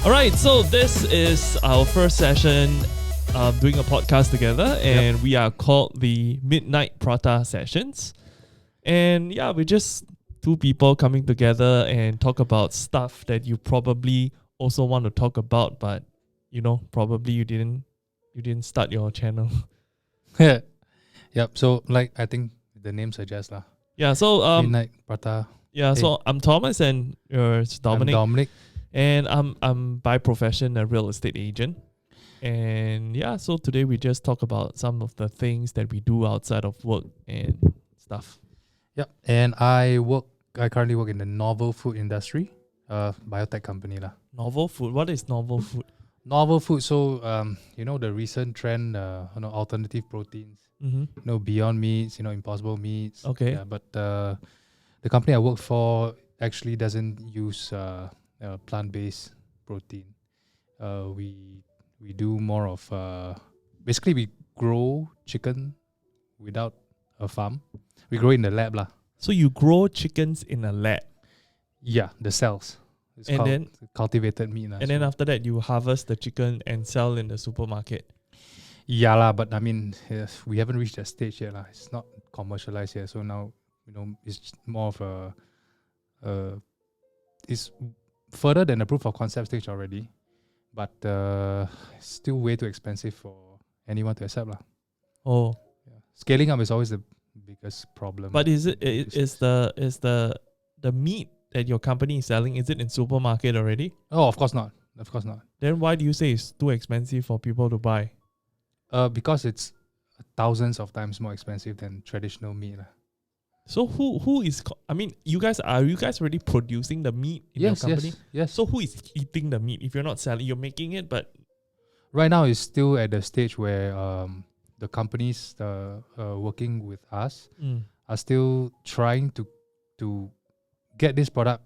Alright, so this is our first session doing a podcast together, and we are called the Midnight Prata Sessions. And yeah, we're just two people coming together and talk about stuff that you probably also want to talk about, but probably you didn't start your channel. Yep. So I think the name suggests lah. Yeah. So Midnight Prata. Yeah. So I'm Thomas and you're Dominic. I'm Dominic. And I'm by profession a real estate agent. And yeah, so today we just talk about some of the things that we do outside of work and stuff. Yep. And I currently work in the novel food industry, biotech company lah. Novel food. What is novel food? Novel food. So the recent trend, alternative proteins. Mm-hmm. Beyond meats, impossible meats. Okay. Yeah, but the company I work for actually doesn't use plant-based protein. We do more of basically we grow chicken without a farm. We grow in the lab lah. So you grow chickens in a lab. Yeah, the cells. It's then cultivated meat lah. And then after that you harvest the chicken and sell in the supermarket. Yeah lah, but I mean we haven't reached that stage yet lah. It's not commercialized yet. So now it's more of it's further than the proof of concept stage already, but still way too expensive for anyone to accept lah. Oh, yeah. Scaling up is always the biggest problem. But is the meat that your company is selling, is it in supermarket already? Oh, of course not. Of course not. Then why do you say it's too expensive for people to buy? Because it's thousands of times more expensive than traditional meat lah. So who is? Are you guys already producing the meat in your company? Yes. So who is eating the meat? If you're not selling, you're making it, but right now it's still at the stage where the companies working with us are still trying to get this product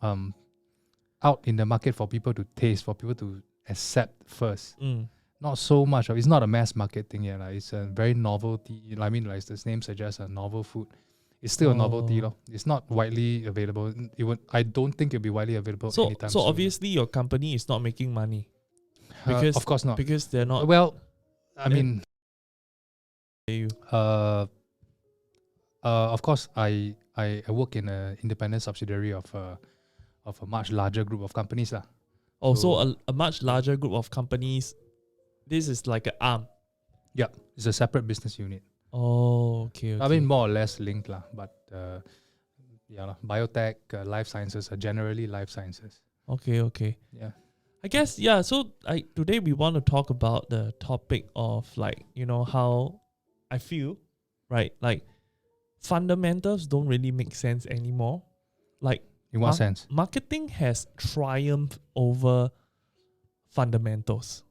out in the market for people to taste, for people to accept first. Not so much. It's not a mass market thing yet. It's a very novelty. I mean, like the name suggests, a novel food. It's still a novelty. It's not widely available. I don't think it'll be widely available anytime soon. So obviously your company is not making money. Because of course not. Because they're not. Well, I mean, of course, I work in an independent subsidiary of a much larger group of companies lah. Oh, so a much larger group of companies. This is like an arm. Yeah, it's a separate business unit. Oh, okay. I mean, more or less linked lah, but biotech, life sciences are generally life sciences. Okay. Yeah. I guess, yeah, so today we want to talk about the topic of how I feel, right? Like fundamentals don't really make sense anymore. Like in what sense? Marketing has triumphed over fundamentals,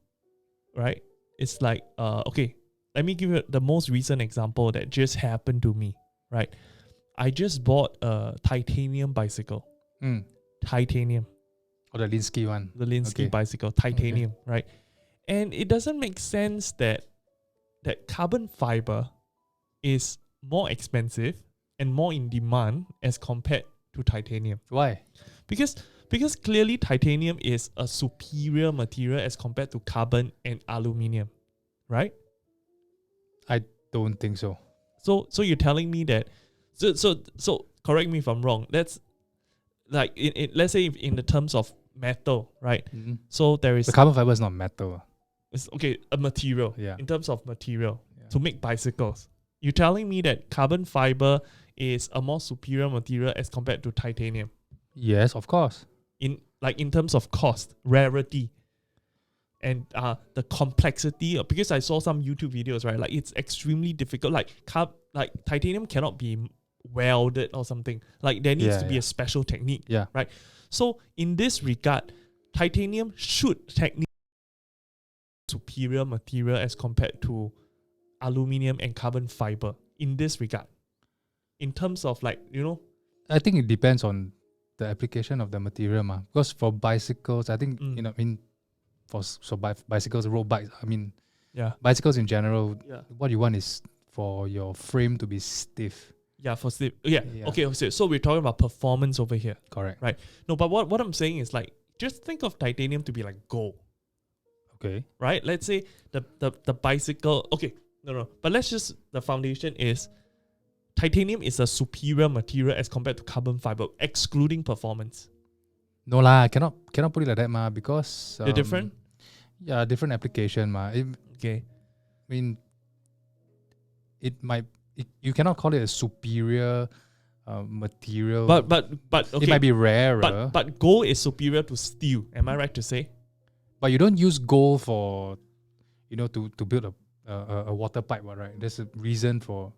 right? It's like, okay, let me give you the most recent example that just happened to me, right? I just bought a titanium bicycle. Titanium. Or the Linsky one. The Linsky bicycle, titanium, right? And it doesn't make sense that carbon fiber is more expensive and more in demand as compared to titanium. Why? Because clearly titanium is a superior material as compared to carbon and aluminium, right? I don't think so. So you're telling me that so correct me if I'm wrong. That's like let's say in the terms of metal, right? Mm-hmm. So there is the carbon fiber is not metal. It's a material. Yeah. In terms of material to make bicycles. You're telling me that carbon fiber is a more superior material as compared to titanium. Yes, of course. In terms of cost, rarity, and the complexity. Because I saw some YouTube videos, right? Like it's extremely difficult. Like titanium cannot be welded or something. Like there needs to be a special technique. Yeah. Right. So in this regard, titanium should technically be superior material as compared to aluminium and carbon fiber in this regard. In terms of I think it depends on the application of the material, because for bicycles, I think bicycles, road bikes. I mean, bicycles in general. Yeah. What you want is for your frame to be stiff. Yeah, for stiff. Yeah. Okay. So we're talking about performance over here. Correct. Right. No, but what I'm saying is just think of titanium to be like gold, Okay. right? Let's say the bicycle. Okay, no. But the foundation is titanium is a superior material as compared to carbon fiber, excluding performance. No lah, cannot put it like that ma, because They're different. Yeah, different application ma. Okay. I mean, you cannot call it a superior material. But okay. It might be rarer. But gold is superior to steel. Am I right to say? But you don't use gold for, to build a water pipe, right? There's a reason for.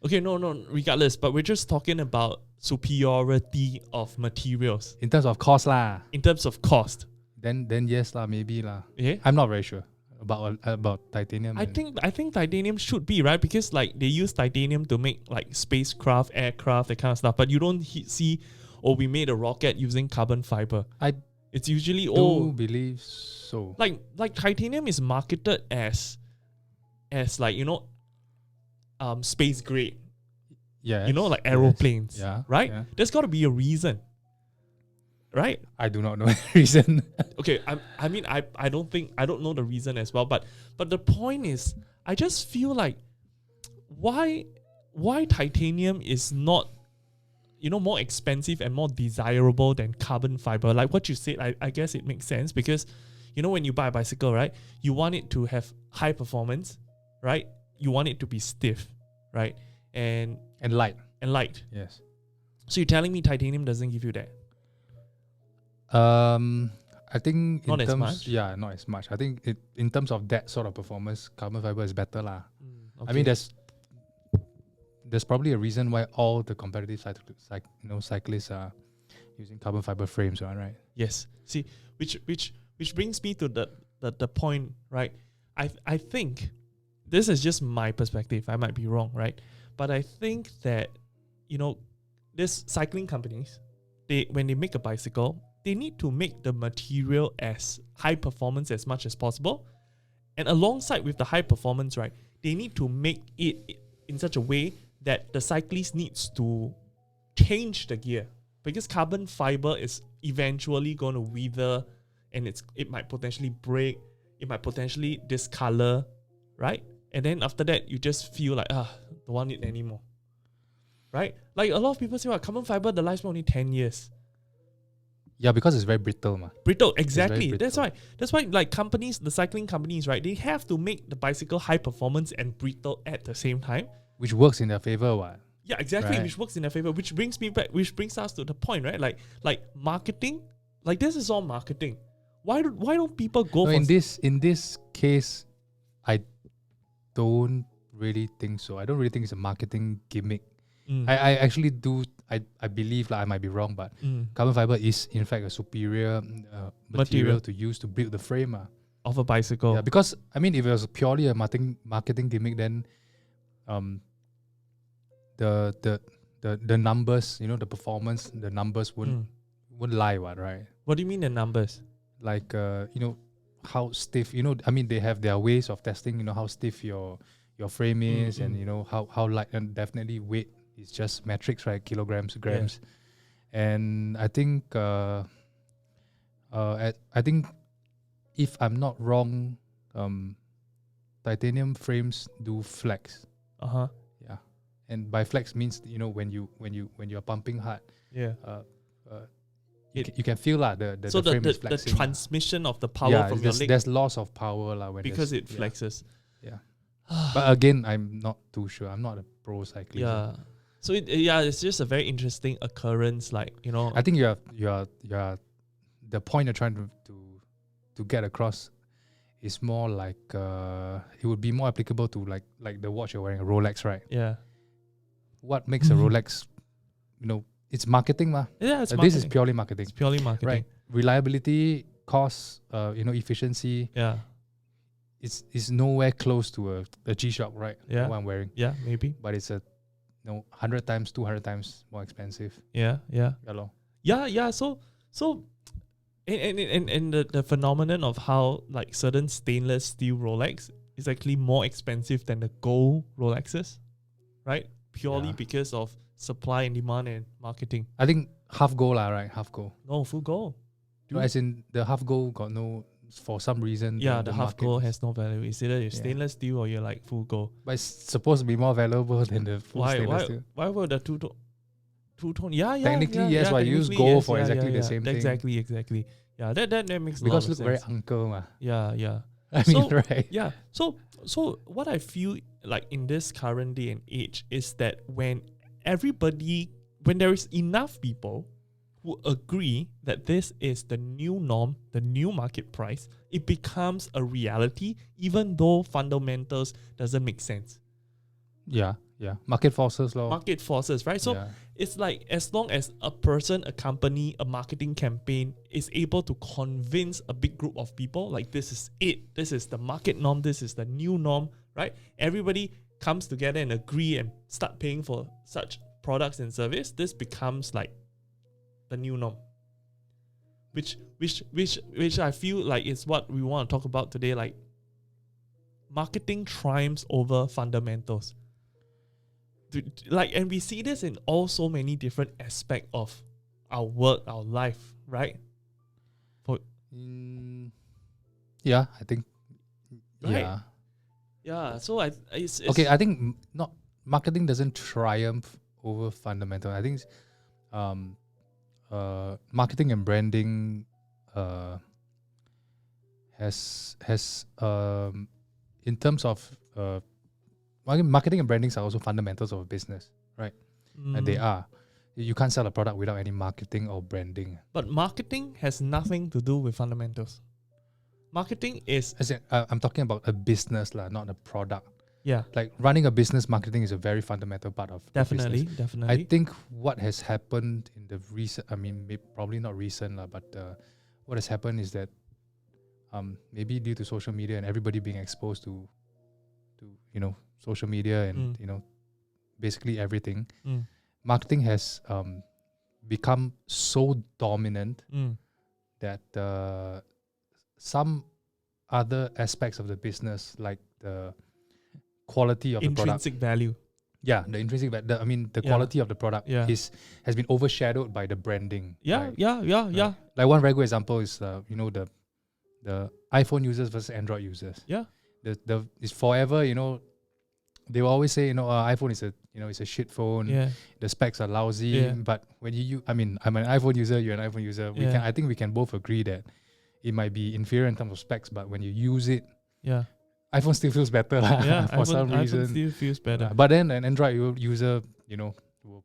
Okay, no, regardless. But we're just talking about superiority of materials In terms of cost lah. in terms of cost. Then yes lah, maybe lah. Yeah. I'm not very sure about titanium. I think titanium should be, right, because like they use titanium to make like spacecraft, aircraft, that kind of stuff. But you don't see, we made a rocket using carbon fiber. It's usually do believe so. like titanium is marketed as like space grade. Yeah. Like aeroplanes. Yeah. Right? Yeah. There's got to be a reason. Right? I do not know the reason. Okay, I don't know the reason as well, but the point is, I just feel like why titanium is not more expensive and more desirable than carbon fiber. Like what you said, I guess it makes sense because when you buy a bicycle, right, you want it to have high performance, right? You want it to be stiff, right? And light. Yes. So you're telling me titanium doesn't give you that? I think not as much. Yeah, not as much. I think in terms of that sort of performance, carbon fiber is better lah. Okay. I mean, there's probably a reason why all the competitive cyclists are using carbon fiber frames, right? Yes. See, which brings me to the point, right? I think this is just my perspective. I might be wrong, right? But I think that this cycling companies, when they make a bicycle, they need to make the material as high performance as much as possible. And alongside with the high performance, right, they need to make it in such a way that the cyclist needs to change the gear. Because carbon fiber is eventually going to wither and it might potentially break, it might potentially discolor, right? And then after that, you just feel like, don't want it anymore. Right? Like a lot of people say, carbon fiber, the lifespan only 10 years. Yeah, because it's very brittle, ma. Brittle, exactly. Brittle. That's why like companies, the cycling companies, right, they have to make the bicycle high performance and brittle at the same time. Which works in their favor, what? Yeah, exactly. Right. Which works in their favor. Which brings us to the point, right? Like marketing, like this is all marketing. Why don't people go for in this case, I don't really think so. I don't really think it's a marketing gimmick. I actually do. I believe, like, I might be wrong, but carbon fiber is in fact a superior material to use to build the frame of a bicycle. Yeah, because I mean, if it was purely a marketing gimmick, then the numbers, the performance, the numbers wouldn't lie, right? What do you mean the numbers? Like how stiff, I mean, they have their ways of testing, how stiff your frame is, and how light, and definitely weight is just metrics, right? Kilograms, grams. Yeah. And I think if I'm not wrong, titanium frames do flex. Yeah. And by flex means when you're pumping hard, yeah, you can feel the frame is flexing. The transmission of the power from your leg. There's loss of power because it flexes. Yeah. But again, I'm not too sure. I'm not a pro cyclist. Yeah. So it's just a very interesting occurrence. Like I think you're the point you're trying to get across is more like it would be more applicable to like the watch you're wearing, a Rolex, right? Yeah. What makes a Rolex? It's marketing, ma. Yeah, it's marketing. This is purely marketing. It's purely marketing, right? Reliability, cost, efficiency. Yeah. It's nowhere close to a G-Shock, right? Yeah. What I'm wearing. Yeah, maybe. But it's 100 times, 200 times more expensive. Yeah. Yeah. So and the phenomenon of how like certain stainless steel Rolex is actually more expensive than the gold Rolexes, right? Purely because of supply and demand and marketing. I think half gold, right? Half gold. No, full gold. As in the half gold got no, for some reason. the half market gold is- has no value. It's either you're Yeah. stainless steel or you're like full gold. But it's supposed to be more valuable than the full stainless steel. Why would the two-tone? Yeah. Technically, yes, yeah, but you use technically, gold yes, for exactly the same thing. Exactly. Yeah, that makes a lot Because of look sense. very uncle, ma. Yeah. I So- mean, right? Yeah. So what I feel like in this current day and age is that when there is enough people who agree that this is the new norm, the new market price, it becomes a reality, even though fundamentals doesn't make sense. Yeah. Market forces, lor. Market forces, right? So Yeah. it's like as long as a person, a company, a marketing campaign is able to convince a big group of people, like this is it, this is the market norm, this is the new norm, right? Everybody comes together and agree and start paying for such products and service. This becomes like the new norm, which I feel like is what we want to talk about today. Like marketing triumphs over fundamentals. And we see this in all so many different aspects of our work, our life, right? Yeah, I think. Right. Yeah. Yeah. So it's Okay, I think not marketing doesn't triumph over fundamental. I think it's, marketing and branding has in terms of marketing and branding are also fundamentals of a business, right? And they are. You can't sell a product without any marketing or branding. But marketing has nothing to do with fundamentals. Marketing is I'm talking about a business, not a product. yeah, Like running a business, marketing is a very fundamental part of definitely, business. definitely. I think what has happened in the recent, probably not recent, but what has happened is that maybe due to social media and everybody being exposed to social media and basically everything, marketing has become so dominant that some other aspects of the business, like the quality of the product, intrinsic value. yeah, the intrinsic value, the quality of the product has been overshadowed by the branding. Yeah. Like one very good example is the iPhone users versus Android users. Yeah. The is forever, they will always say, iPhone is it's a shit phone. Yeah. The specs are lousy. Yeah. But when I'm an iPhone user, you're an iPhone user. I think we can both agree that it might be inferior in terms of specs, but when you use it, Yeah. iPhone still feels better for some reason. iPhone still feels better. But then an Android user, will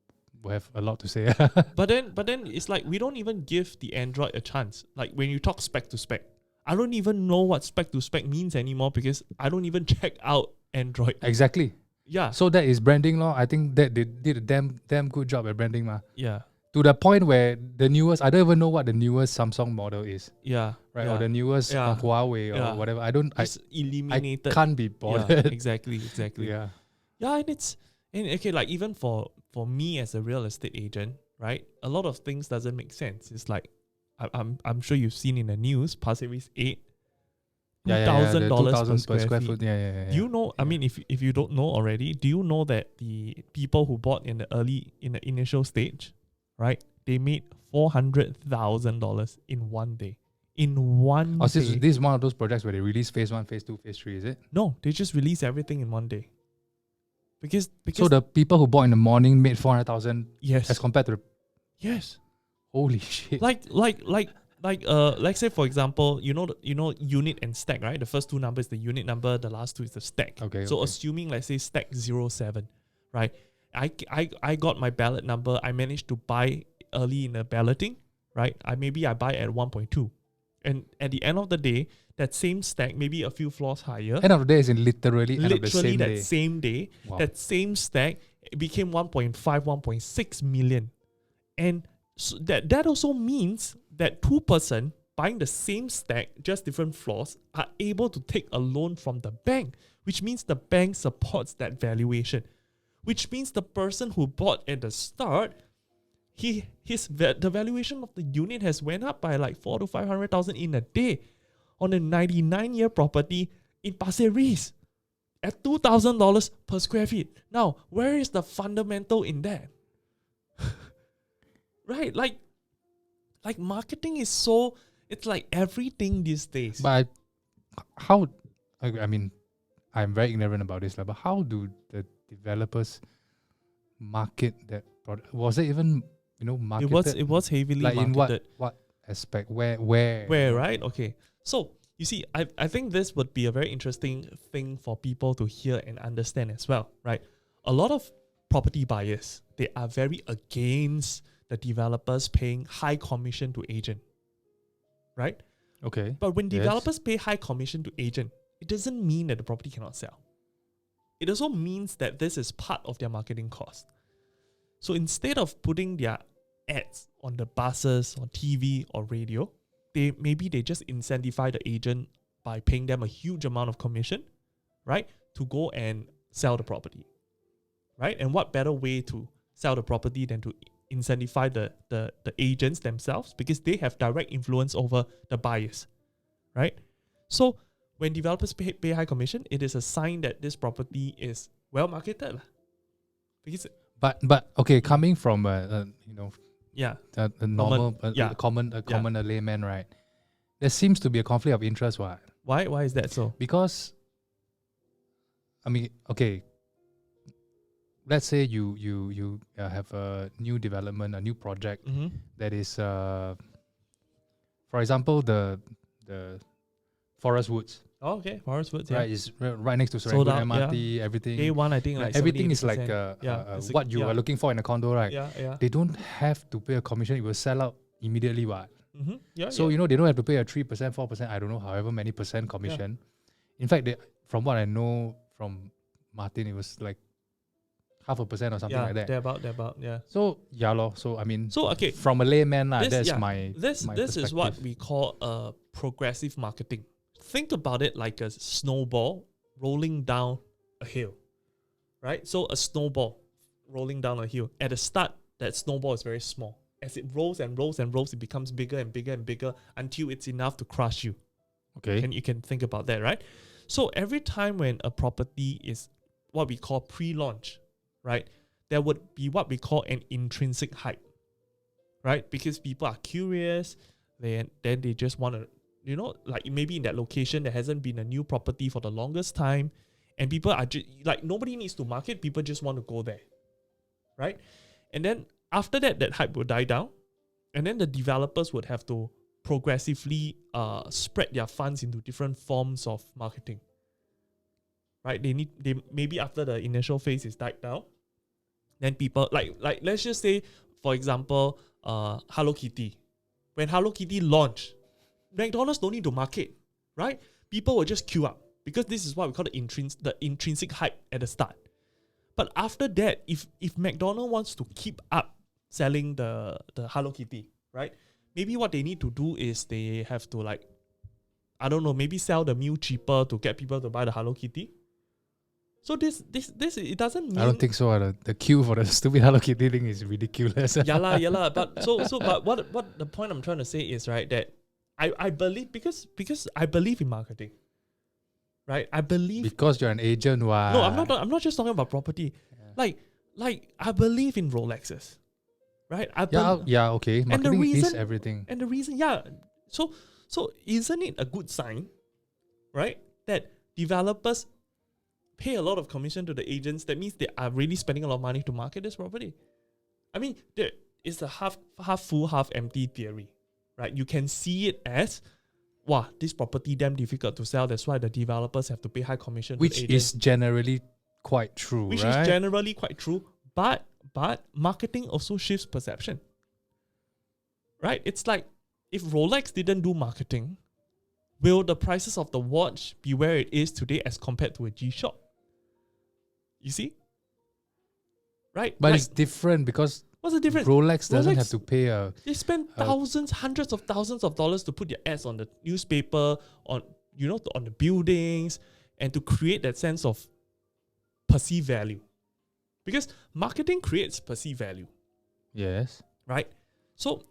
have a lot to say. But then it's like we don't even give the Android a chance. Like when you talk spec to spec, I don't even know what spec to spec means anymore because I don't even check out Android. Exactly. Yeah. So that is branding, I think that they did a damn good job at branding, Yeah. to the point where the newest, I don't even know what the newest Samsung model is, Yeah. right? Yeah. Or the newest Huawei or whatever. I It's eliminated. can't be Yeah, bothered. exactly. Yeah. Yeah, and okay, like even for me as a real estate agent, right? A lot of things doesn't make sense. It's like I'm sure you've seen in the news, Pasir Ris 8, $2,000 per square feet. Yeah. Do you know? I mean, if you don't know already, do you know that the people who bought in the initial stage, right? They made $400,000 in one day. In one Oh, day. this is one of those projects where they release phase 1, phase 2, phase 3, is it? No, they just release everything in one day. Because So the people who bought in the morning made 400,000 yes, as compared to the, yes. holy shit. Like let's say for example, you know unit and stack, right? The first two numbers, the unit number, the last two is the stack. Okay. So assuming let's say stack 07, right? I got my ballot number. I managed to buy early in the balloting, right? I buy at 1.2, and at the end of the day, that same stack, maybe a few floors higher. End of the day is in literally end of the same that day. same day, Wow. that same stack it became 1.5, 1.6 million, and so that also means that two person buying the same stack, just different floors, are able to take a loan from the bank, which means the bank supports that valuation, which means the person who bought at the start, the valuation of the unit has went up by like 400,000 to 500,000 in a day on a 99-year property in Pasir Ris at $2,000 per square feet. Now, where is the fundamental in that? Right? Like marketing is so It's like everything these days. But I mean, I'm very ignorant about this, but how do the developers market that product? Was it even marketed? It was heavily like marketed. in what aspect? Where? Right? Okay. So you see, I think this would be a very interesting thing for people to hear and understand as well, right? A lot of property buyers, they are very against the developers paying high commission to agent, right? Okay. But when Yes. developers pay high commission to agent, it doesn't mean that the property cannot sell. It also means that this is part of their marketing cost. So instead of putting their ads on the buses, on TV or radio, they just incentivize the agent by paying them a huge amount of commission, right, to go and sell the property, right? And what better way to sell the property than to incentivize the agents themselves, because they have direct influence over the buyers, right? So when developers pay high commission, it is a sign that this property is well marketed, because But okay, coming from yeah, a normal, common layman, right? There seems to be a conflict of interest, right? why is that so? Because, I mean, okay, let's say you have a new development, a new project that is, for example, the Forest Woods. Oh, okay, Forest Woods, Right, it's right next to Sold Serangoon out, MRT, everything. Day one, I think like everything is 70-80%. like It's what you are looking for in a condo, right? Yeah. They don't have to pay a commission; it will sell out immediately, what? Yeah. So they don't have to pay a 3%, 4%, I don't know, however many percent commission. In fact, from what I know from Martin, it was like 0.5% or something like that. They're about, yeah. So so I mean, So okay, from a layman, this my this is what perspective. we call progressive marketing. Think about it like a snowball rolling down a hill, right? So a snowball rolling down a hill. At the start, that snowball is very small. As it rolls and rolls and rolls, it becomes bigger and bigger and bigger until it's enough to crush you. Okay. You can think about that, right? So every time when a property is what we call pre-launch, right, there would be what we call an intrinsic hype, right? Because people are curious, then they just want to, like maybe in that location there hasn't been a new property for the longest time, and people are just like, nobody needs to market, people just want to go there, right? And then after that hype will die down, and then the developers would have to progressively spread their funds into different forms of marketing, right? They maybe after the initial phase is died down, then people like let's just say, for example, Hello Kitty. When Hello Kitty launched, McDonald's don't need to market, right? People will just queue up, because this is what we call the intrinsic hype at the start. But after that, if McDonald's wants to keep up selling the Hello Kitty, right? Maybe what they need to do is they have to, like, I don't know, maybe sell the meal cheaper to get people to buy the Hello Kitty. So this it doesn't mean, I don't think so. The queue for the stupid Hello Kitty thing is ridiculous. yeah lah. But but what the point I'm trying to say is, right, that I believe, because I believe in marketing, right? I believe because you're an agent. Why? No, I'm not just talking about property. Yeah. Like I believe in Rolexes, right? Okay. And the Marketing is reason, everything. And the reason, So isn't it a good sign, right, that developers pay a lot of commission to the agents? That means they are really spending a lot of money to market this property. I mean, there is a half full, half empty theory, right? You can see it as, wow, this property damn difficult to sell. That's why the developers have to pay high commission Which to the agents. is generally quite true, Which right? is generally quite true. But marketing also shifts perception, right? It's like, if Rolex didn't do marketing, will the prices of the watch be where it is today as compared to a G-Shock? You see? Right? But like, it's different because what's the difference? Rolex doesn't have to pay a... They spend thousands, hundreds of thousands of dollars to put their ads on the newspaper, on the buildings, and to create that sense of perceived value. Because marketing creates perceived value. Yes. Right? So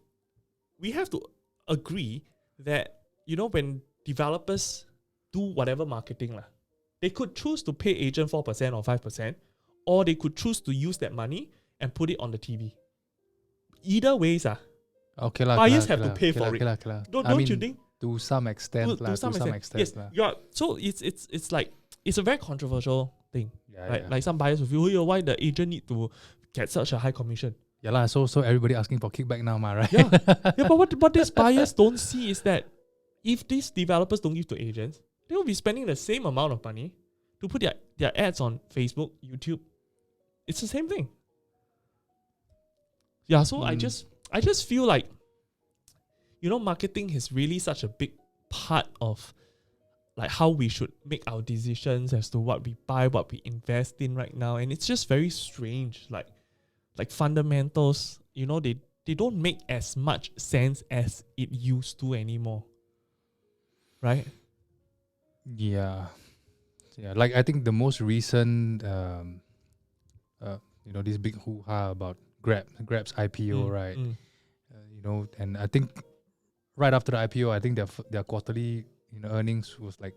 we have to agree that, when developers do whatever marketing, they could choose to pay agent 4% or 5%, or they could choose to use that money and put it on the TV. Either ways, Okay lah. Buyers have to pay for it. Okay lah. Don't you think? To some extent, To some extent. Yes. lah. Yeah. So it's like it's a very controversial thing, Yeah, right? yeah. Like some buyers will feel, oh, why the agent need to get such a high commission? Yeah lah. So everybody asking for kickback now, right? Yeah. Yeah. But what these buyers don't see is that if these developers don't give to agents, they will be spending the same amount of money to put their ads on Facebook, YouTube. It's the same thing. Yeah. So I just feel like, marketing is really such a big part of like how we should make our decisions as to what we buy, what we invest in right now. And it's just very strange. Like fundamentals, they don't make as much sense as it used to anymore. Right? Yeah. Yeah. Like I think the most recent this big hoo-ha about Grab's IPO, right? And I think right after the IPO, I think their quarterly earnings was like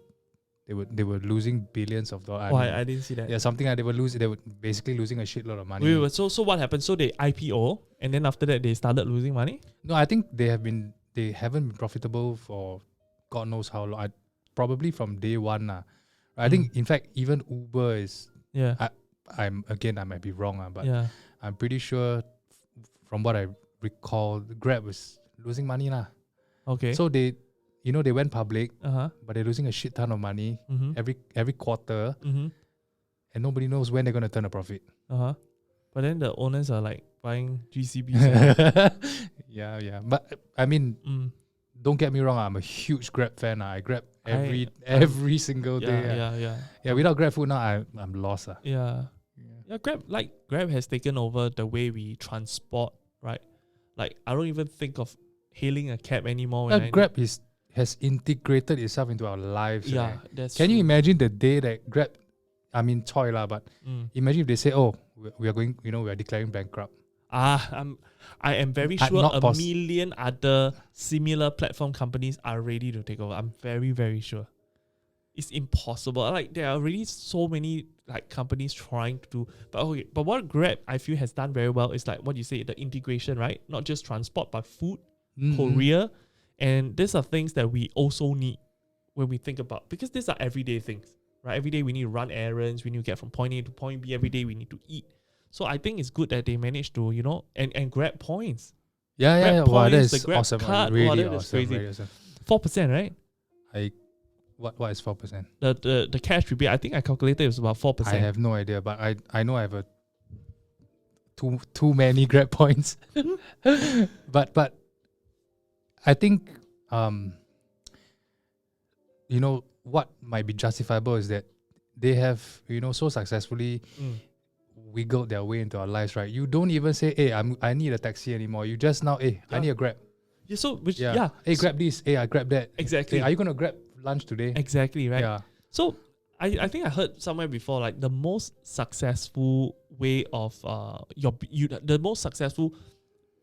they were losing billions of dollars. I didn't see that. Yeah, something like they were basically losing a shitload of money. Wait, so what happened? So they IPO and then after that they started losing money? No, I think they haven't been profitable for God knows how long. Probably from day one. I think in fact even Uber is I might be wrong, but I'm pretty sure from what I recall, Grab was losing money. Okay. So they went public, but they're losing a shit ton of money every quarter, and nobody knows when they're going to turn a profit. But then the owners are like buying GCBs. Yeah. But I mean, don't get me wrong, I'm a huge Grab fan. I Grab every single day. Yeah, without Grab food now, I'm lost. Yeah, Grab has taken over the way we transport, right? Like I don't even think of hailing a cab anymore. Grab has integrated itself into our lives. Yeah, that's Can true. you imagine the day that Grab, I mean, toy lah, but imagine if they say, oh, we are going, we are declaring bankrupt. I am very sure a million other similar platform companies are ready to take over. I'm very, very sure. It's impossible. Like there are already so many like companies trying to do, but what Grab I feel has done very well is like what you say, the integration, right? Not just transport, but food, courier, and these are things that we also need when we think about, because these are everyday things, right? Every day we need to run errands, we need to get from point A to point B. Every day we need to eat. So I think it's good that they managed to, and grab points. Yeah. Points, wow, that's the Grab awesome. card, Really that's awesome. crazy. Really awesome. 4%, right? What is 4%? The cash rebate, I think I calculated it was about 4%. I have no idea, but I know I have too many Grab points. but I think what might be justifiable is that they have so successfully wiggled their way into our lives, right? You don't even say, hey, I need a taxi anymore. You just now, hey, I need a Grab. Yeah, Hey, grab this. Hey, I grab that. Exactly. Hey, are you gonna grab lunch today? Exactly, right? Yeah. So I think I heard somewhere before, like the most successful way of the most successful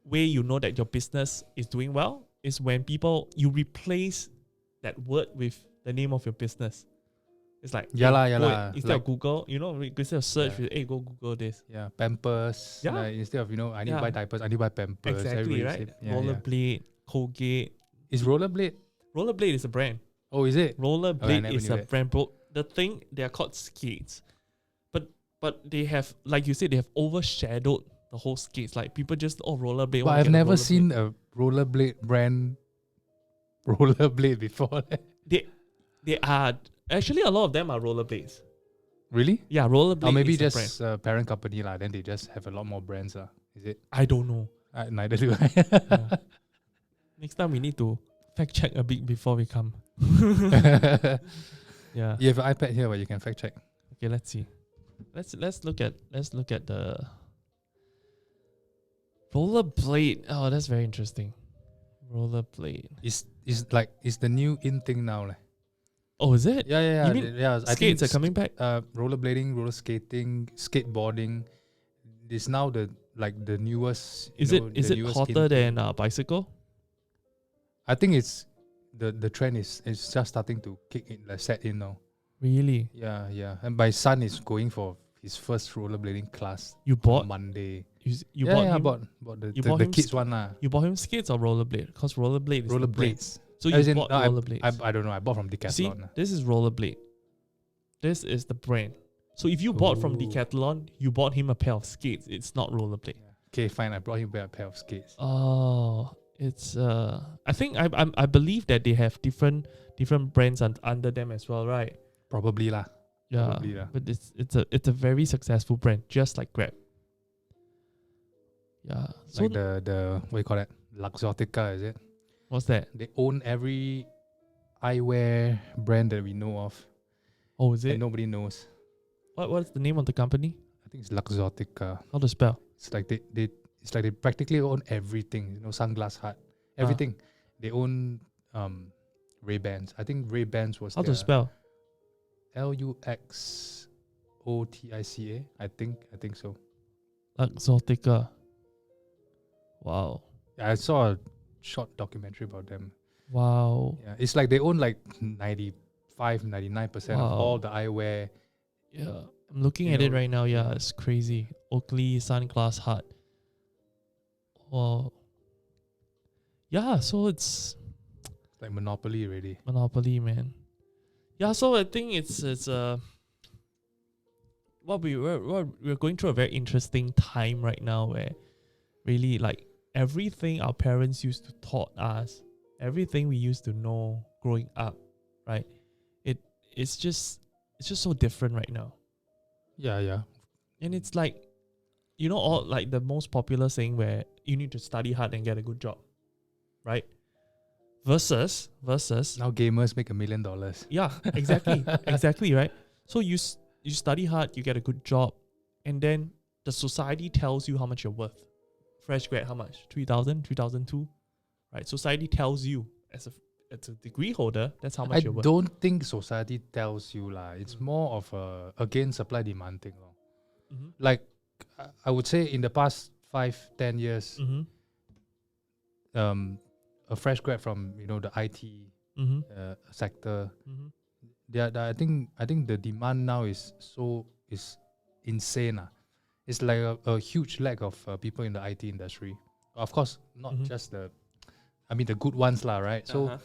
way that your business is doing well is when you replace that word with the name of your business. It's like instead of Google, instead of search, hey, go Google this. Yeah, Pampers. Yeah. Instead of I need to buy diapers, I need to buy Pampers. Exactly, right? Rollerblade, Colgate. Is Rollerblade? Rollerblade is a brand. Oh, is it? Rollerblade is a brand. Bro, the thing, they are called skates, but they have, like you said, they have overshadowed the whole skates. Like people just rollerblade. But I've never seen a rollerblade brand rollerblade before. They are actually, a lot of them are rollerblades. Really? Yeah, rollerblade. Or maybe is just a parent company lah. Then they just have a lot more brands Is it? I don't know. Neither do I. Yeah. Next time we need to fact check a bit before we come. Yeah. You have an iPad here where you can fact check. Okay, let's see. Let's look at the rollerblade. Oh, that's very interesting. Rollerblade. It's the new in thing now. Oh, is it? Yeah. You mean I skates think are coming back? Rollerblading, roller skating, skateboarding. Is now the newest. Is it hotter than bicycle? I think it's the trend is just starting to kick in, set in now. Really? Yeah. And my son is going for his first rollerblading class. You bought on Monday. You yeah, bought yeah, him. bought the, you the, bought the him kids sk- one lah. You bought him skates or rollerblade? Because rollerblade is the brand. Rollerblades. So As you in, bought no, rollerblades. I don't know. I bought from You see, Decathlon. lah. this is rollerblade. This is the brand. So if you bought from Ooh. Decathlon, you bought him a pair of skates. It's not rollerblade. Okay, fine. I brought him back a pair of skates. Oh, it's I think I believe that they have different brands under them as well, right? Probably lah. Yeah, Probably lah. but it's a very successful brand, just like Grab. Yeah. So Like the what do you call that? Luxottica, is it? what's that? They own every eyewear brand that we know of, Oh, is and it? nobody knows. What's the name of the company? I think it's Luxottica. How to spell? It's like they practically own everything. You know, Sunglass Hut, everything. They own Ray-Bans. I think Ray-Bans was How to spell? Luxotica. I think so. Exotica. Wow. Yeah, I saw a short documentary about them. Wow. Yeah, it's like they own like 99% of Wow. all the eyewear. Yeah. I'm looking You at it know, right now. Yeah, it's crazy. Oakley Sunglass Hut. Wow. Yeah, so it's Like Monopoly already. Monopoly, man. Yeah, so I think it's we're going through a very interesting time right now where really like everything our parents used to taught us, everything we used to know growing up, right? It's just so different right now. Yeah, yeah. And it's like, you know, all like the most popular saying where you need to study hard and get a good job, right? Versus Now gamers make $1 million. yeah, exactly, right? So you study hard, you get a good job, and then the society tells you how much you're worth. Fresh grad, how much? 3,000, 3,002, right? Society tells you as a degree holder, that's how much I you're worth. don't think society tells you lah. It's more of a again supply demand thing. Lor. Mm-hmm. Like I would say in the past 5-10 years, Mm-hmm. A fresh grad from the IT Mm-hmm. sector, Mm-hmm. I think the demand now is insane. It's like a huge lack of people in the IT industry. Of course, not Mhm. just the good ones lah, right? So Uh-huh.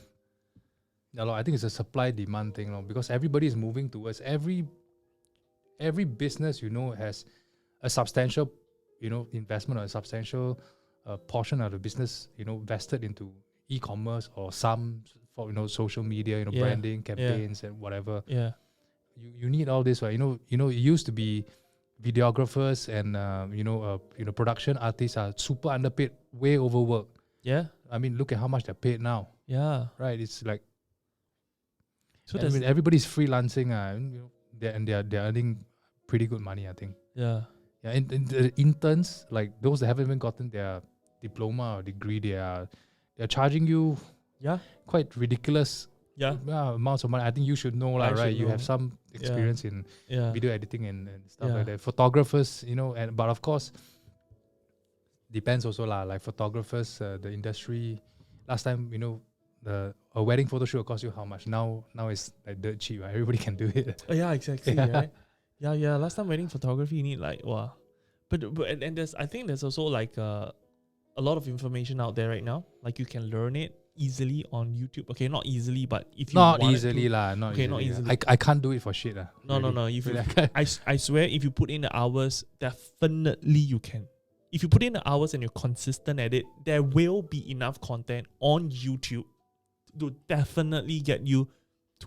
yeah, lor, I think it's a supply demand thing, lor, because everybody is moving towards every business has a substantial investment or a substantial portion of the business vested into e-commerce or some for social media, Yeah, branding campaigns and whatever. Yeah. You need all this, right? It used to be videographers and production artists are super underpaid, way overworked. Yeah. I mean, look at how much they're paid now, Yeah. right? It's like So I mean, everybody's freelancing, they're earning pretty good money, I think. yeah. Yeah, and the interns, like those that haven't even gotten their diploma or degree, they're charging you Yeah. quite ridiculous Yeah. amounts of money. I think you should know, I right? should You have know. some experience in Yeah. video editing and stuff Yeah. like that. Photographers, but of course, depends also lah. Like photographers, the industry. Last time, a wedding photo shoot will cost you how much? Now it's like dirt cheap. Right? Everybody can do it. Yeah, exactly. Yeah. Right? Yeah. Last time wedding photography, you need like wow. But and I think there's also like a lot of information out there right now. Like you can learn it easily on YouTube. Okay, not easily, but if you Not wanted easily to, lah. Not Okay, easily. not lah. easily. I can't do it for shit. No. Really. If you, Really, I can't. I swear, if you put in the hours, definitely you can. If you put in the hours and you're consistent at it, there will be enough content on YouTube to definitely get you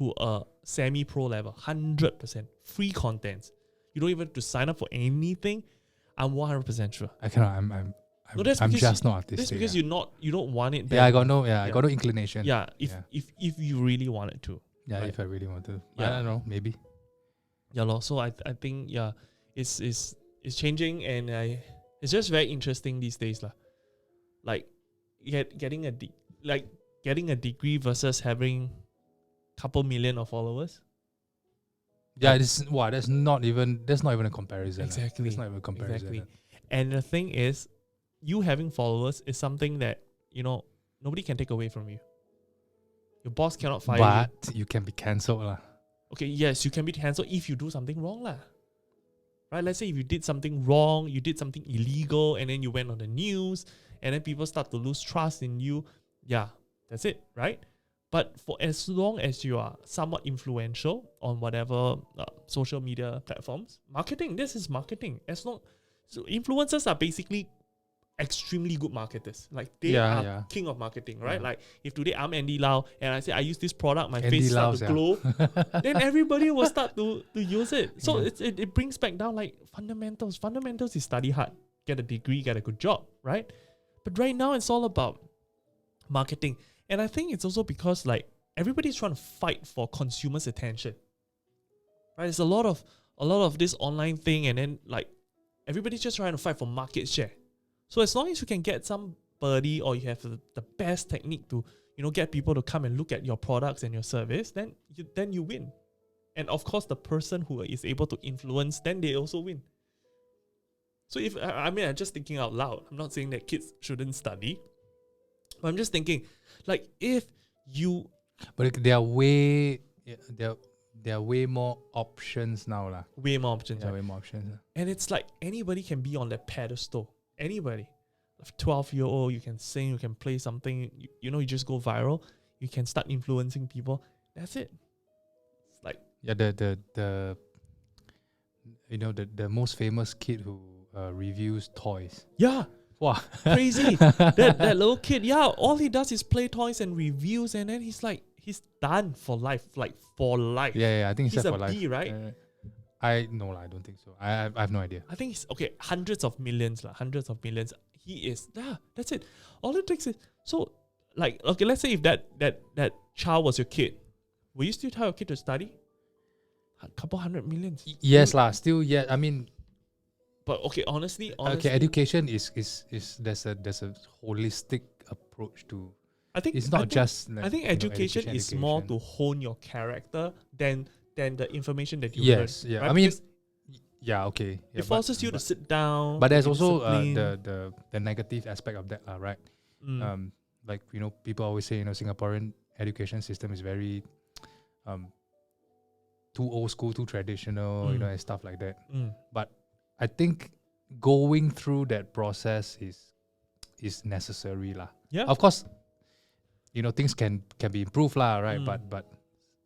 to a semi-pro level, 100% free content. You don't even have to sign up for anything. I'm 100% sure. I cannot. I'm No, that's I'm because just not That's artistic. because you don't want it. Yeah, I got enough. no. Yeah, I got no inclination. Yeah, Yeah. if you really wanted to. Yeah, Right. if I really want to. Yeah. I don't know. Maybe. Yeah, lor. So I think it's changing, and it's just very interesting these days, lah. Like getting a degree versus having couple million of followers. Yeah, that's not even a comparison. Exactly. It's not even a comparison. Exactly. And the thing is, you having followers is something that nobody can take away from you. Your boss cannot fire you. But you can be cancelled lah. Okay, yes, you can be cancelled if you do something wrong, lah. right? Let's say if you did something wrong, you did something illegal, and then you went on the news, and then people start to lose trust in you. Yeah, that's it, right? But for as long as you are somewhat influential on whatever social media platforms, marketing, this is marketing. So influencers are basically extremely good marketers. Like they are king of marketing, right? Yeah. Like if today I'm Andy Lau and I say I use this product, my Andy face start Lau's, to glow, then everybody will start to use it. So it brings back down like fundamentals. Fundamentals is study hard, get a degree, get a good job, right? But right now it's all about marketing. And I think it's also because like everybody's trying to fight for consumers' attention. Right? There's a lot of this online thing, and then like everybody's just trying to fight for market share. So as long as you can get somebody or you have the best technique to, get people to come and look at your products and your service, then you win. And of course, the person who is able to influence, then they also win. So I'm just thinking out loud. I'm not saying that kids shouldn't study, but I'm just thinking, like, if you... But there are way more options now, lah. Way more options. Way more options. And it's like anybody can be on that pedestal. Anybody. A 12-year-old, you can sing, you can play something, you just go viral, you can start influencing people. That's it. It's like... Yeah, the most famous kid who reviews toys. Yeah. Wow. Crazy. that little kid, all he does is play toys and reviews, and then he's done for life. Like for life. Yeah, I think he's set for life. B, right? I don't think so. I have no idea. I think he's hundreds of millions. He is, that's it. All it takes is, so like, okay, let's say if that child was your kid, will you still tell your kid to study? A couple hundred millions. Yes lah, still I mean, but okay, honestly, education is there's a holistic approach to. I think it's not just. Like, I think education is more to hone your character than the information that you learn. Yeah. Right? I mean, okay. Yeah, it forces you to sit down. But there's also the negative aspect of that, right? Like people always say, Singaporean education system is very too old school, too traditional, and stuff like that. But I think going through that process is necessary, lah. Yeah. Of course, things can be improved, lah, right? But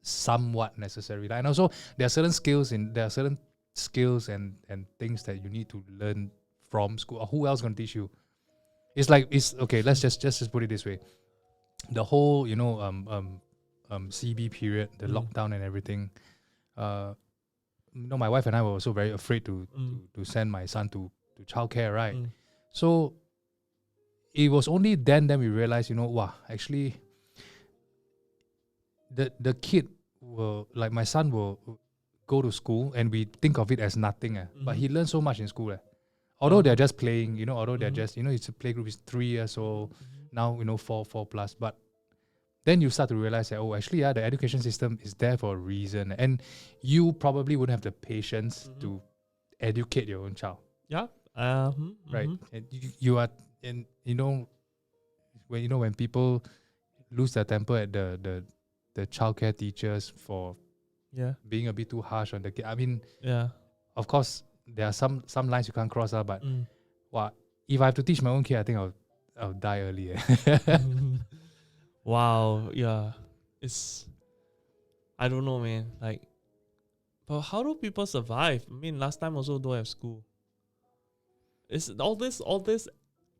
somewhat necessary, lah. And also there are certain skills and things that you need to learn from school. Or who else gonna teach you? It's okay. Let's just put it this way: the whole CB period, the lockdown and everything. My wife and I were also very afraid to send my son to childcare, right? So it was only then we realized, actually the kid will, like my son will go to school and we think of it as nothing, but he learns so much in school. Although they're just playing, although they're just, it's a playgroup, he's 3 years old, now, 4 plus, but then you start to realize that, actually, the education system is there for a reason. And you probably wouldn't have the patience to educate your own child. Yeah. Right. And you are, and when people lose their temper at the childcare teachers for being a bit too harsh on the kid. I mean, of course, there are some lines you can't cross, but if I have to teach my own kid, I think I'll die early. Wow, yeah. I don't know, man. Like, but how do people survive? I mean, last time also don't have school. It's all this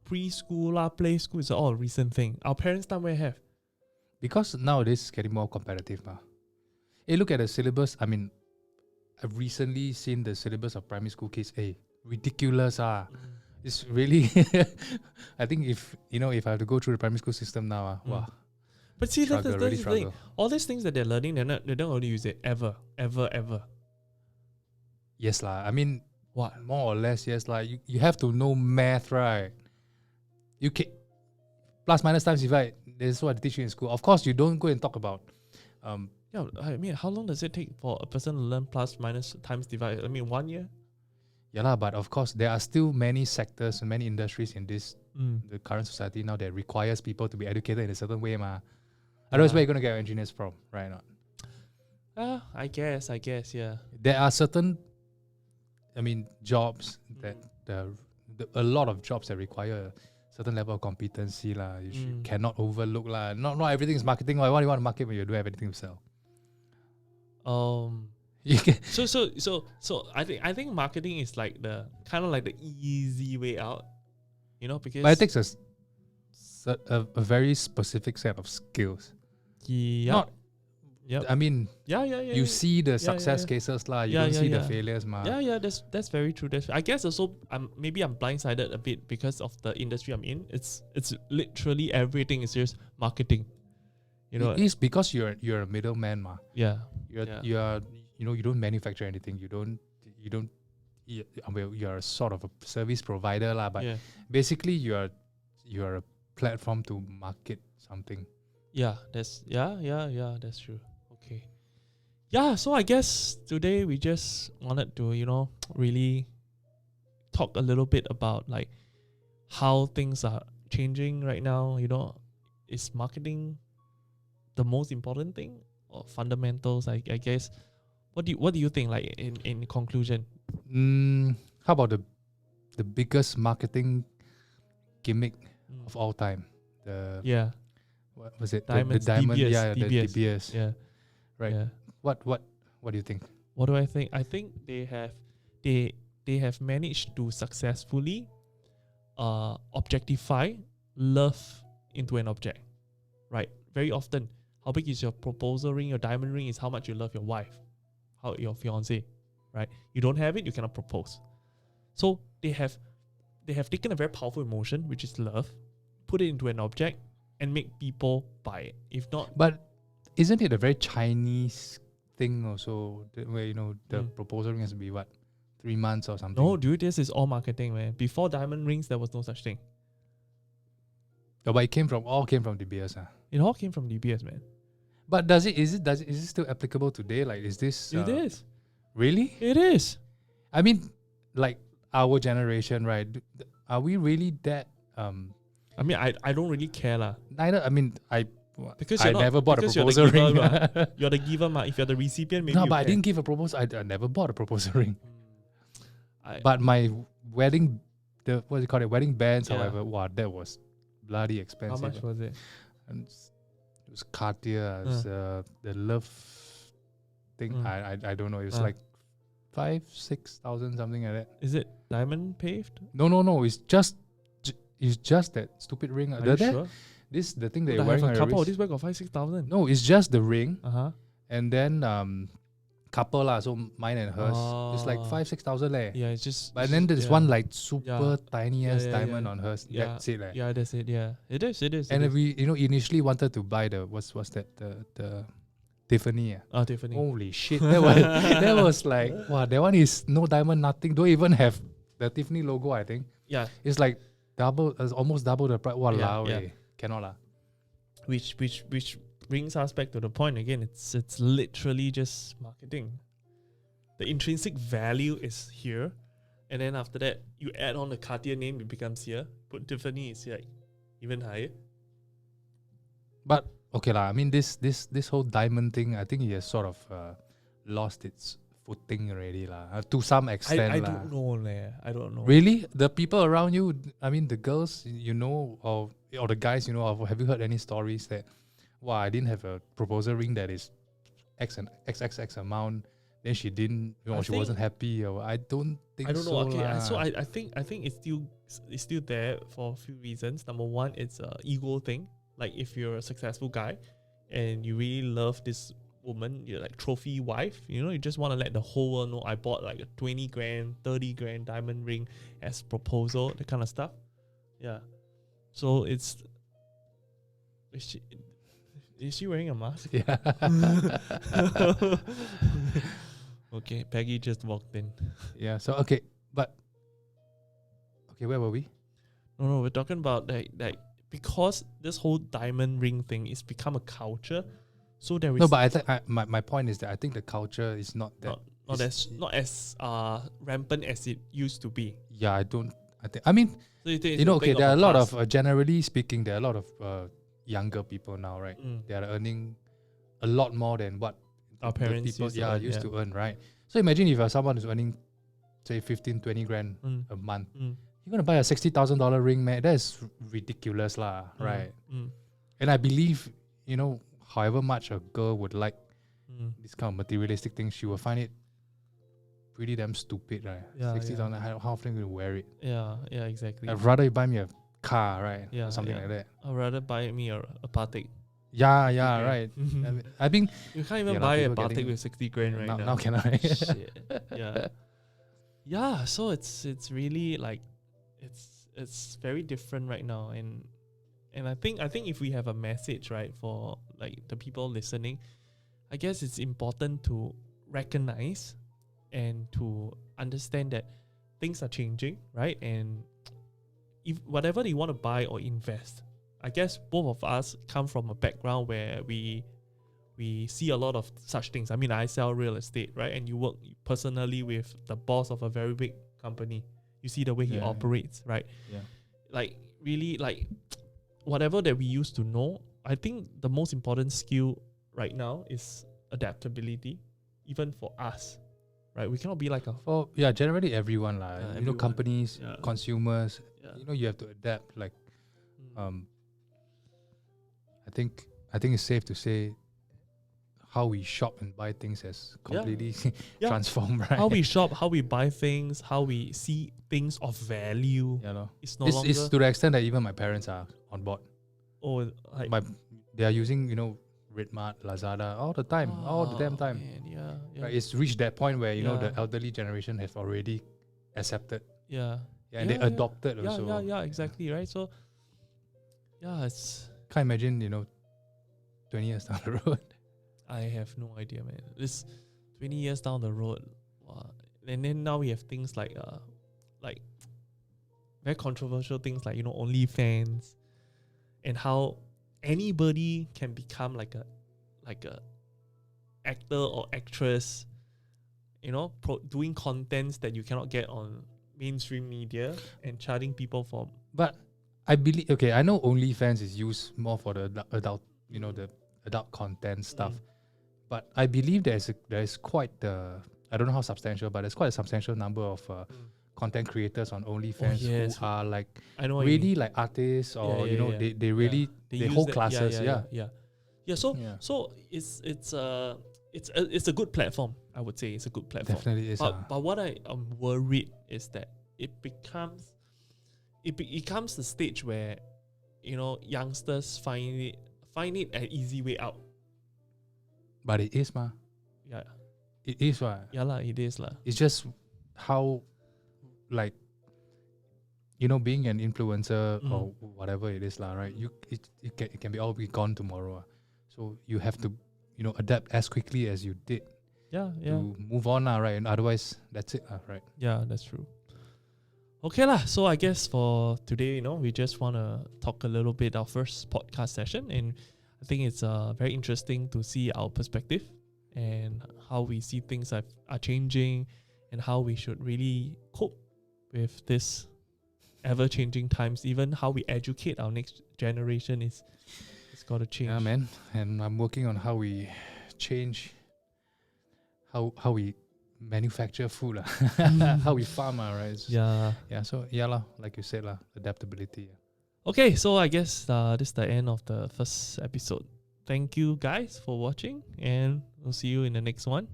preschool, play school is all a recent thing. Our parents' time where have. Because nowadays it's getting more competitive. Hey, look at the syllabus. I mean, I've recently seen the syllabus of primary school kids. Hey, ridiculous. It's really I think if I have to go through the primary school system now, wow. But see, that's the thing. All these things that they're learning, they don't only use it ever. Yes lah. I mean, what more or less? Yes, like you have to know math, right? You can plus minus times divide. This is what they teach you in school. Of course, you don't go and talk about. I mean, how long does it take for a person to learn plus minus times divide? I mean, 1 year. Yeah lah, but of course, there are still many sectors and many industries in the current society now that requires people to be educated in a certain way, Otherwise, where are you going to get your engineers from, right? I guess, yeah. There are certain I mean, jobs that a lot of jobs that require a certain level of competency lah. You cannot overlook lah. Not everything is marketing. Why do you want to market when you don't have anything to sell? So I think marketing is like the kind of like the easy way out, because but it takes a very specific set of skills. Yeah. I mean, you see the success yeah. cases lah. You don't see the failures, ma. Yeah. That's very true. I guess also I'm blindsided a bit because of the industry I'm in. It's literally everything is just marketing. It is because you're a middleman, ma. Yeah. You are you don't manufacture anything. You're sort of a service provider lah. But basically you're a platform to market something. That's true. Okay. Yeah, so I guess today we just wanted to, really talk a little bit about like how things are changing right now. Is marketing the most important thing or fundamentals? I guess. What do you think? Like in conclusion? How about the biggest marketing gimmick of all time? What was it? Diamonds, the diamond, DBS, the DBS. Yeah. Right. Yeah. What do you think? What do I think? I think they have managed to successfully objectify love into an object. Right? Very often, how big is your proposal ring? Your diamond ring is how much you love your wife, your fiance, right? You don't have it, you cannot propose. So they have taken a very powerful emotion, which is love, put it into an object, and make people buy it. If not, but isn't it a very Chinese thing also? Where the proposal ring has to be 3 months or something? No, dude, this is all marketing, man. Before diamond rings, there was no such thing. Oh, but it all came from DBS, It all came from DBS, man. But is it still applicable today? Like, is this? It is. Really? It is. I mean, like our generation, right? Are we really that? I mean, I don't really care lah. Neither. I mean, because I never bought a proposal ring. You're the giver, ma. If you're the recipient, maybe. No, but I didn't give a proposal. I never bought a proposal ring. But my wedding, what do you call it? Wedding bands, however, wow, that was bloody expensive. How much was it? And it was Cartier. It was, the love thing. I don't know. It was like 5,000-6,000, something like that. Is it diamond paved? No. It's just that stupid ring. Are you sure? This the thing that Would you're I wearing. have a couple on of these bag of 5,000-6,000. No, it's just the ring. And then couple lah. So mine and hers. It's like 5,000-6,000 leh. Yeah, it's just. But then there's one like super tiny ass diamond on hers. Yeah. That's it leh. Yeah, that's it. Yeah, it is. And we initially wanted to buy the what's that the Tiffany. Tiffany. Holy shit! That was like wow. That one is no diamond, nothing. Don't even have the Tiffany logo. I think. Yeah. It's like almost double the price. Walao, cannot lah. Which brings us back to the point again. It's literally just marketing. The intrinsic value is here, and then after that, you add on the Cartier name, it becomes here. Put Tiffany, it's like even higher. But okay lah. I mean, this whole diamond thing, I think it has sort of lost its footing already lah. To some extent I don't know, I don't know. Really, the people around you. I mean, the girls, or the guys, have you heard any stories that, wow, I didn't have a proposal ring that is X and XXX amount. Then she didn't, she wasn't happy. Or I don't think. I don't know. Okay, lah. so I think it's still there for a few reasons. Number one, it's a ego thing. Like if you're a successful guy and you really love this woman, you're like trophy wife, you just want to let the whole world know I bought like a 20 grand, 30 grand diamond ring as proposal, that kind of stuff. Yeah. So is she wearing a mask? Yeah. Okay, Peggy just walked in. Yeah, so where were we? No, we're talking about like because this whole diamond ring thing is become a culture. So there is no, but I think my point is that I think the culture is not that not as rampant as it used to be. Yeah, I mean, so there are a lot of generally speaking, there are a lot of younger people now, right? They are earning a lot more than what our parents people used to earn, right? So imagine if you're someone who's earning say 15, 20 grand Mm. a month. Mm. You're gonna buy a $60,000 ring, man. That is ridiculous, lah, right? Mm. And I believe, however much a girl would like Mm. this kind of materialistic things, she will find it pretty damn stupid, right? Yeah, 60,000, how often you gonna wear it? Yeah, exactly. I'd rather you buy me a car, right? Yeah, or something yeah. like that. I'd rather buy me a Patek. Yeah, 60 yeah, grand. right. I think You can't even Yeah lah, buy a people Patek getting- with 60 grand right now. now cannot. Right? Shit. Yeah. Yeah, so it's really like it's very different right now, and I think if we have a message, right, for like the people listening, I guess it's important to recognize and to understand that things are changing, right? And if whatever you want to buy or invest, I guess both of us come from a background where we see a lot of such things. I mean, I sell real estate, right? And you work personally with the boss of a very big company. You see the way he Yeah. operates, right? Yeah. Like really, like whatever that we used to know, I think the most important skill right now is adaptability, even for us, right? We cannot be like a Generally everyone, everyone. companies, Yeah. consumers, yeah. you have to adapt. Like, Mm. I think it's safe to say how we shop and buy things has completely Yeah. transformed, right? How we shop, how we buy things, how we see things of value. yeah, no. It's no It's longer to the extent that even my parents are on board. like They are using, Redmart, Lazada all the time, all the damn time. Man, yeah. Right? It's reached that point where Yeah. the elderly generation have already accepted, Yeah. and they adopted Yeah, also. yeah, exactly, right? So yeah, it's Can't imagine, 20 years down the road. I have no idea, man. This 20 years down the road, and then now we have things like very controversial things like OnlyFans, and how anybody can become like a actor or actress, doing contents that you cannot get on mainstream media and charging people for. But I believe, I know OnlyFans is used more for the adult, the adult content stuff. But I believe there is quite I don't know how substantial, but there's quite a substantial number of content creators on OnlyFans yes. who are like I know what you mean. really like artists, or Yeah. they really they use hold that- classes. So Yeah. so it's a good platform. I would say it's a good platform. Definitely is. But what I am worried is that it becomes the stage where youngsters find it an easy way out. But it is, ma. Yeah, It is, ma. yeah lah. It is lah. It's just how, like, being an influencer or whatever it is, lah, right? It can be gone tomorrow. So you have to, adapt as quickly as you did Yeah. to move on, right? And otherwise, that's it, right? Yeah, that's true. Okay lah. So I guess for today, we just want to talk a little bit our first podcast session, and I think it's very interesting to see our perspective and how we see things are changing, and how we should really cope with this ever-changing times. Even how we educate our next generation it's got to change. Yeah, man. And I'm working on how we change how we manufacture food, how we farm, right? Yeah. So like you said, adaptability. Okay, so I guess this is the end of the first episode. Thank you guys for watching, and we'll see you in the next one.